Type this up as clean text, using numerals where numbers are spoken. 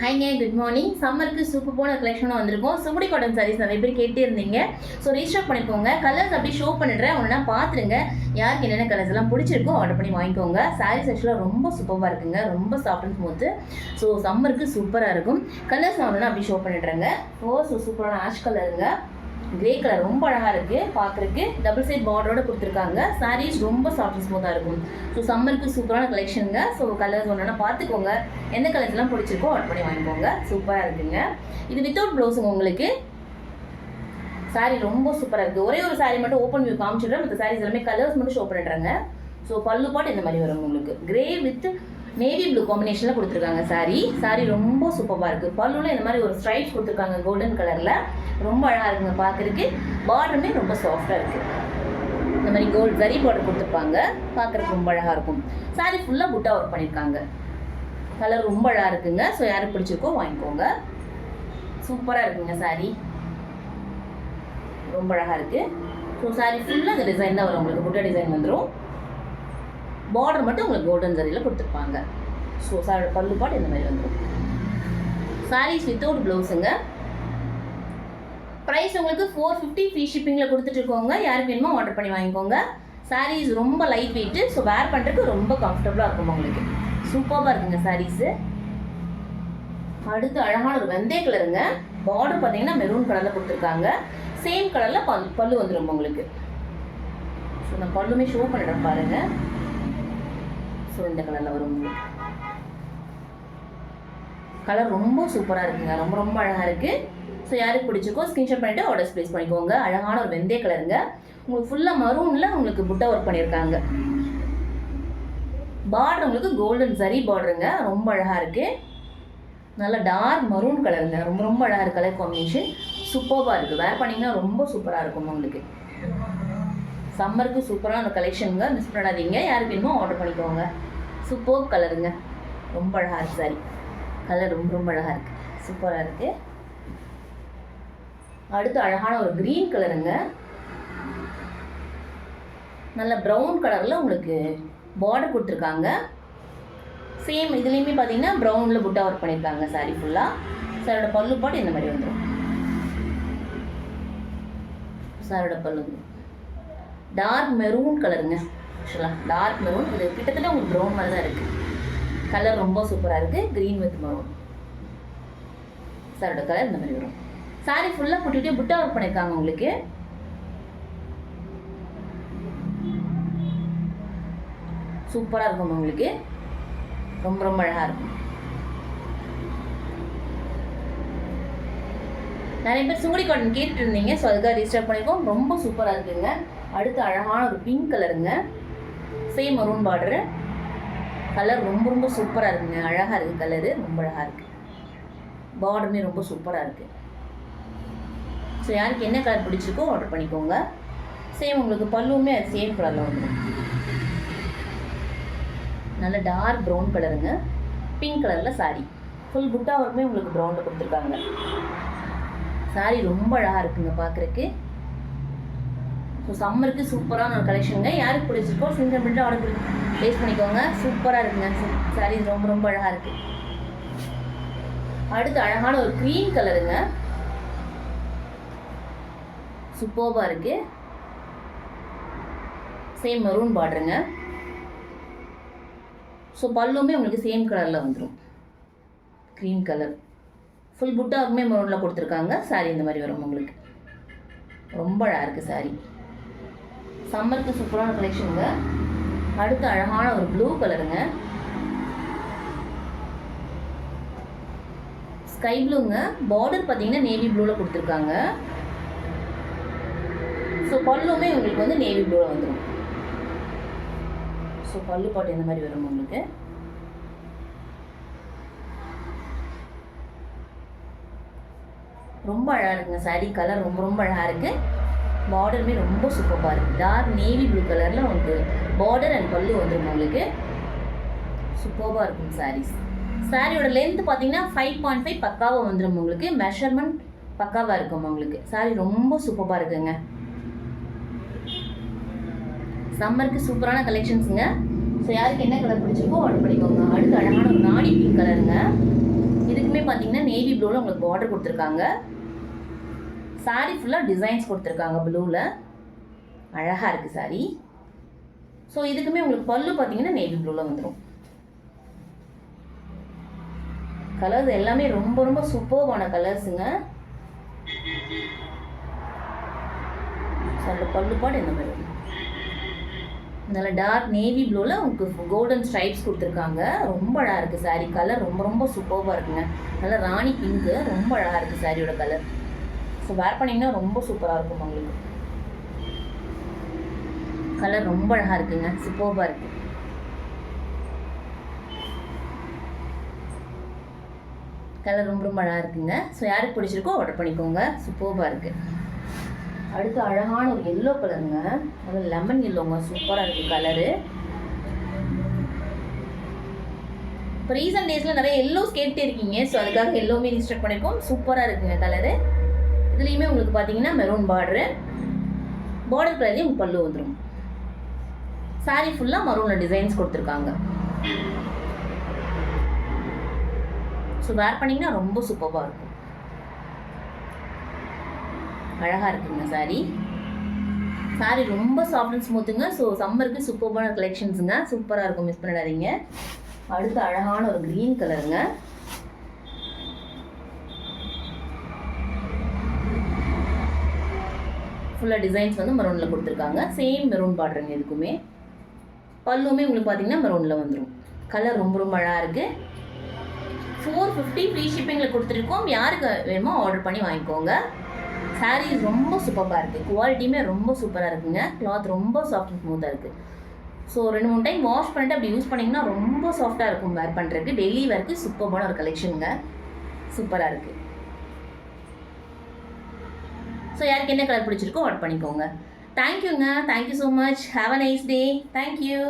ஹைங்க, good morning. சம்மருக்கு சூப்பரான கலெக்ஷனாக வந்திருக்கும். சுமுடி காட்டன் சாரீஸ் நிறைய பேர் கேட்டே இருந்தீங்க. ஸோ ரீஸ்டாக் பண்ணிக்கோங்க. கலர்ஸ் அப்படியே ஷோ பண்ணிடுறேன், ஒன்றா பார்த்துருங்க. யாருக்கு என்னென்ன கலர்ஸ் எல்லாம் பிடிச்சிருக்கோ ஆர்டர் பண்ணி வாங்கிக்கோங்க. சாரீஸ் ஆக்சுவலாக ரொம்ப சூப்பராக இருக்குங்க, ரொம்ப சாஃப்ட் அண்ட் ஸ்மூத்து. ஸோ சம்மருக்கு சூப்பராக இருக்கும். கலர்ஸ் நான் ஒன்றா அப்படியே ஷோ பண்ணிடுறேங்க. சூப்பரான ஆஷ் கலருங்க, கிரே கலர் ரொம்ப அழகாக இருக்குது பார்க்குறதுக்கு. டபுள் சைட் பார்டரோட கொடுத்துருக்காங்க. சாரீஸ் ரொம்ப சாஃப்ட் ஸ்மூத்தாக இருக்கும். ஸோ சம்மருக்கு சூப்பரான கலெக்ஷனுங்க. ஸோ கலர்ஸ் ஒன்றா பார்த்துக்கோங்க. எந்த கலர்ஸ்லாம் பிடிச்சிருக்கோ ஆர்டர் பண்ணி வாங்கிக்கோங்க. சூப்பராக இருக்குங்க. இது வித்தவுட் ப்ளவுஸுங்க. உங்களுக்கு சாரீ ரொம்ப சூப்பராக இருக்குது. ஒரே ஒரு சாரீ மட்டும் ஓப்பன் வியூ காமிச்சிடுறேன். மற்ற சாரீஸ் எல்லாமே கலர்ஸ் மட்டும் ஷோ பண்ணிடுறாங்க. ஸோ பல்லு பாட்டு இந்த மாதிரி வரும் உங்களுக்கு. கிரே வித் நேவி ப்ளூ காம்பினேஷனில் கொடுத்துருக்காங்க. சாரீ ரொம்ப சூப்பராக இருக்குது. பல்லுவில் இந்த மாதிரி ஒரு ஸ்ட்ரைப்ஸ் கொடுத்துருக்காங்க கோல்டன் கலரில். ரொம்ப அழகாக இருக்குங்க பார்க்குறதுக்கு. பார்டருமே ரொம்ப சாஃப்டாக இருக்குது. இந்த மாதிரி கோல்டு ஜரி பார்டர் கொடுத்துருப்பாங்க. பார்க்குறதுக்கு ரொம்ப அழகாக இருக்கும். சாரீ ஃபுல்லாக புட்டா ஒர்க் பண்ணியிருக்காங்க. கலர் ரொம்ப அழகாக இருக்குங்க. ஸோ யாருக்கு பிடிச்சிருக்கோ வாங்கிக்கோங்க. சூப்பராக இருக்குங்க சாரீ, ரொம்ப அழகாக இருக்குது. ஸோ சாரீ ஃபுல்லாக இந்த டிசைன் தான் வரும் உங்களுக்கு. புட்டா டிசைன் வந்துடும். பார்டர் மட்டும் உங்களுக்கு கோல்டன் ஜரியில் கொடுத்துருப்பாங்க. ஸோ பல்லு பாட்டு இந்த மாதிரி வந்துடும். சாரீஸ் வித்தவுட் ப்ளவுஸுங்க. ப்ரைஸ் உங்களுக்கு 450 ஃப்ரீ ஷிப்பிங்கில் கொடுத்துட்ருக்கோங்க. யாருக்கு வேணுமோ ஆர்டர் பண்ணி வாங்கிக்கோங்க. சாரீஸ் ரொம்ப லைட் வெயிட்டு. ஸோ வேர் பண்ணுறதுக்கு ரொம்ப கம்ஃபர்டபுளாக இருக்கும் உங்களுக்கு. சூப்பராக இருக்குங்க சாரீஸு. அடுத்து அழகான ஒரு வெந்தய கலருங்க. பார்டர் பார்த்தீங்கன்னா மெரூன் கலரில் கொடுத்துருக்காங்க. சேம் கலரில் பல்லு வந்துடும் உங்களுக்கு. ஸோ நான் பல்லுமே ஷோ பண்ணிடுறேன் பாருங்கள். ஸோ இந்த கலரில் வரும் உங்களுக்கு. கலர் ரொம்ப சூப்பராக இருக்குங்க, ரொம்ப ரொம்ப அழகாக இருக்குது. ஸோ யாருக்கு பிடிச்சிருக்கோ ஸ்க்ரீன்ஷாட் பண்ணிவிட்டு ஆர்டர்ஸ் ப்ளேஸ் பண்ணிக்கோங்க. அழகான ஒரு வெந்தய கலருங்க. உங்களுக்கு ஃபுல்லாக மரூனில் உங்களுக்கு புட்டா ஒர்க் பண்ணியிருக்காங்க. பார்டர் உங்களுக்கு கோல்டன் ஜரி பார்டருங்க, ரொம்ப அழகாக இருக்குது. நல்லா டார்க் மரூன் கலருங்க, ரொம்ப ரொம்ப அழகாக இருக்குது. கலர் காம்பினேஷன் சூப்பராக இருக்குது. வேர் பண்ணிங்கன்னா ரொம்ப சூப்பராக இருக்கும் உங்களுக்கு. சம்மருக்கு சூப்பரான ஒரு கலெக்ஷனுங்க, மிஸ் பண்ணாதீங்க. யாருக்கு வேணுமோ ஆர்டர் பண்ணிக்கோங்க. சூப்பர் கலருங்க, ரொம்ப அழகாக இருக்குது சாரி. கலர் ரொம்ப ரொம்ப அழகாக இருக்குது, சூப்பராக இருக்குது. அடுத்து அழகான ஒரு க்ரீன் கலருங்க. நல்ல ப்ரௌன் கலரில் உங்களுக்கு பார்டர் கொடுத்துருக்காங்க. சேம் இதுலேயுமே பார்த்தீங்கன்னா ப்ரௌனில் புட்டா ஒர்க் பண்ணியிருக்காங்க சாரி ஃபுல்லாக. சாரோட பல்லு பாட்டு இந்த மாதிரி வந்துடும். சாரோட பல்லு டார்க் மெரூன் கலருங்க. ஆக்சுவலாக டார்க் மெரூன், இது கிட்டத்தட்ட உங்களுக்கு ப்ரௌன் மாதிரி தான் இருக்குது. கலர் ரொம்ப சூப்பராக இருக்குது. Green with maroon. சாரோட கலர் இந்த மாதிரி வரும். சாரி ஃபுல்லாக போட்டுக்கிட்டே புட்டா ஒர்க் பண்ணியிருக்காங்க உங்களுக்கு. சூப்பராக இருக்கும் உங்களுக்கு. ரொம்ப ரொம்ப அழகாக இருக்கும். நிறைய பேர் சுங்குடி காட்டன் கேட்டுட்டு இருந்தீங்க. ஸோ அதுக்காக ரிஜிஸ்டர் பண்ணியிருக்கோம். ரொம்ப சூப்பராக இருக்குங்க. அடுத்து அழகான ஒரு பிங்க் கலருங்க. Same maroon border. கலர் ரொம்ப ரொம்ப சூப்பராக இருக்குங்க. அழகாக இருக்குது கலரு, ரொம்ப அழகாக இருக்குது. பார்டருமே ரொம்ப சூப்பராக இருக்குது. ஸோ யாருக்கு என்ன கலர் பிடிச்சிருக்கோ ஆர்டர் பண்ணிக்கோங்க. சேம் உங்களுக்கு பல்லுமே அது சேம் கலரில் வந்துடும். நல்ல டார்க் ப்ரௌன் கலருங்க. பிங்க் கலரில் சாரீ ஃபுல் புட்டா ஒர்க்குமே உங்களுக்கு ப்ரௌனில் கொடுத்துருக்காங்க. சாரீ ரொம்ப அழகாக இருக்குங்க பார்க்குறக்கு. ஸோ சம்மருக்கு சூப்பரான ஒரு கலெக்ஷனுங்க. யாருக்கு பிடிச்சிருக்கோ சிங்கிள் பிரிண்ட் ஆர்டர் ப்ளேஸ் பண்ணிக்கோங்க. சூப்பராக இருக்குங்க சாரீ, ரொம்ப ரொம்ப அழகாக இருக்குது. அடுத்து அழகான ஒரு க்ரீன் கலருங்க. சூப்பராக இருக்குது. சேம் மெரூன் பார்டருங்க. ஸோ பல்லுமே உங்களுக்கு சேம் கலரில் வந்துடும். க்ரீன் கலர் ஃபுல் புட்டாவுமே மெரூனில் கொடுத்துருக்காங்க. சாரீ இந்த மாதிரி வரும் உங்களுக்கு. ரொம்ப அழகாக இருக்குது சாரீ. சம்மருக்கு சூப்பரான கலெக்ஷனுங்க. அடுத்து அழகான ஒரு ப்ளூ கலருங்க. ஸ்கை ப்ளூங்க. பார்டர் பார்த்தீங்கன்னா நேவி ப்ளூவில் கொடுத்துருக்காங்க. ஸோ பல்லுமே உங்களுக்கு வந்து நேவி ப்ளூவில் வந்துடும். ஸோ பல்லு பாட்டு இந்த மாதிரி வரும் உங்களுக்கு. ரொம்ப அழகாக இருக்குங்க சாரீ. கலர் ரொம்ப ரொம்ப அழகாக இருக்குது. பார்டருமே ரொம்ப சூப்பராக இருக்குது. டார்க் நேவி ப்ளூ கலரில் உங்களுக்கு பார்டர் அண்ட் பல்லு வந்துடும் உங்களுக்கு. சூப்பராக இருக்கும் சாரீஸ். சாரியோட லென்த் பார்த்தீங்கன்னா 5.5 பக்காவாக வந்துடும் உங்களுக்கு. மெஷர்மெண்ட் பக்காவாக இருக்கும் உங்களுக்கு. சாரீ ரொம்ப சூப்பராக இருக்குங்க. சம்மருக்கு சூப்பரான கலெக்ஷன்ஸுங்க. ஸோ யாருக்கு என்ன கலர் பிடிச்சிருக்கோ ஆர்டர் பண்ணிக்கோங்க. அடுத்து அழகான ஒரு நாடி பிங்க் கலருங்க. இதுக்குமே பார்த்தீங்கன்னா நேவி ப்ளூவில் உங்களுக்கு பார்டர் கொடுத்துருக்காங்க. சாரீ ஃபுல்லாக டிசைன்ஸ் கொடுத்துருக்காங்க ப்ளூவில். அழகாக இருக்குது சாரீ. ஸோ இதுக்குமே உங்களுக்கு பல்லு பார்த்தீங்கன்னா நேவி ப்ளூவில் வந்துடும். கலர்ஸ் எல்லாமே ரொம்ப ரொம்ப சூப்பர்வான கலர்ஸுங்க. ஸோ அந்த பல்லு பாடு இந்த மாதிரி நல்ல டார்க் நேவி ப்ளூவில் உங்களுக்கு கோல்டன் ஸ்ட்ரைப்ஸ் கொடுத்துருக்காங்க. ரொம்ப அழகாக இருக்குது சாரீ. கலர் ரொம்ப ரொம்ப சூப்பர்வாக இருக்குங்க. நல்லா ராணி பிங்க்கு, ரொம்ப அழகாக இருக்குது சாரியோட கலர். ஸோ வேர் பண்ணிங்கன்னா ரொம்ப சூப்பராக இருக்கும் உங்களுக்கு. கலர் ரொம்ப அழகாக இருக்குங்க, சூப்பர்வாக இருக்குது. கலர் ரொம்ப ரொம்ப அழகாக இருக்குங்க. ஸோ யாருக்கு பிடிச்சிருக்கோ ஆர்டர் பண்ணிக்கோங்க. சூப்பர்வாக இருக்குது. அடுத்து அழகான ஒரு எல்லோ கலருங்க. அது லெமன் எல்லோங்க, சூப்பராக இருக்குது கலரு. இப்போ ரீசன்ட் டேஸில் நிறைய எல்லோஸ் கேட்டே இருக்கீங்க. ஸோ அதுக்காக எல்லோமே ரீஸ்டாக் பண்ணியிருக்கோம். சூப்பராக இருக்குங்க கலரு. இதுலேயுமே உங்களுக்கு பார்த்தீங்கன்னா மெரூன் பார்டரு, பார்டர் கலர்லேயும் உங்களுக்கு பல்லு வந்துடும். சாரீ ஃபுல்லாக மரூனில் டிசைன்ஸ் கொடுத்துருக்காங்க. ஸோ வேர் பண்ணிங்கன்னா ரொம்ப சூப்பராக இருக்கும். அழகாக இருக்குங்க சாரீ. சாரீ ரொம்ப சாஃப்ட் அண்ட் ஸ்மூத்துங்க. ஸோ சம்மருக்கு சூப்பரான கலெக்ஷன்ஸுங்க, சூப்பராக இருக்கும், மிஸ் பண்ணிடாதீங்க. அடுத்து அழகான ஒரு க்ரீன் கலருங்க. ஃபுல்லாக டிசைன்ஸ் வந்து மெரூனில் கொடுத்துருக்காங்க. சேம் மெரூன் பார்டருங்க இதுக்குமே. பல்லுமே உங்களுக்கு பார்த்தீங்கன்னா மெரூனில் வந்துடும். கலர் ரொம்ப ரொம்ப அழகாக இருக்குது. 450 ஃப்ரீ ஷிப்பிங்கில் கொடுத்துருக்கோம். யாருக்கு வேணுமோ ஆர்டர் பண்ணி வாங்கிக்கோங்க. சாரீஸ் ரொம்ப சூப்பராக இருக்குது. குவாலிட்டியுமே ரொம்ப சூப்பராக இருக்குங்க. கிளாத் ரொம்ப சாஃப்ட் அண்ட் ஸ்மூத்தாக இருக்குது. ஸோ 2-3 டைம் வாஷ் பண்ணிட்டு அப்படி யூஸ் பண்ணிங்கன்னா ரொம்ப சாஃப்டாக இருக்கும் வேர் பண்ணுறதுக்கு. டெய்லி வேர்க்கு சூப்பரான ஒரு கலெக்ஷனுங்க, சூப்பராக இருக்குது. ஸோ யாருக்கு என்ன கலர் பிடிச்சிருக்கோ ஆர்டர் பண்ணிக்கோங்க. தேங்க்யூங்க, thank you so much. Have a nice day. Thank you.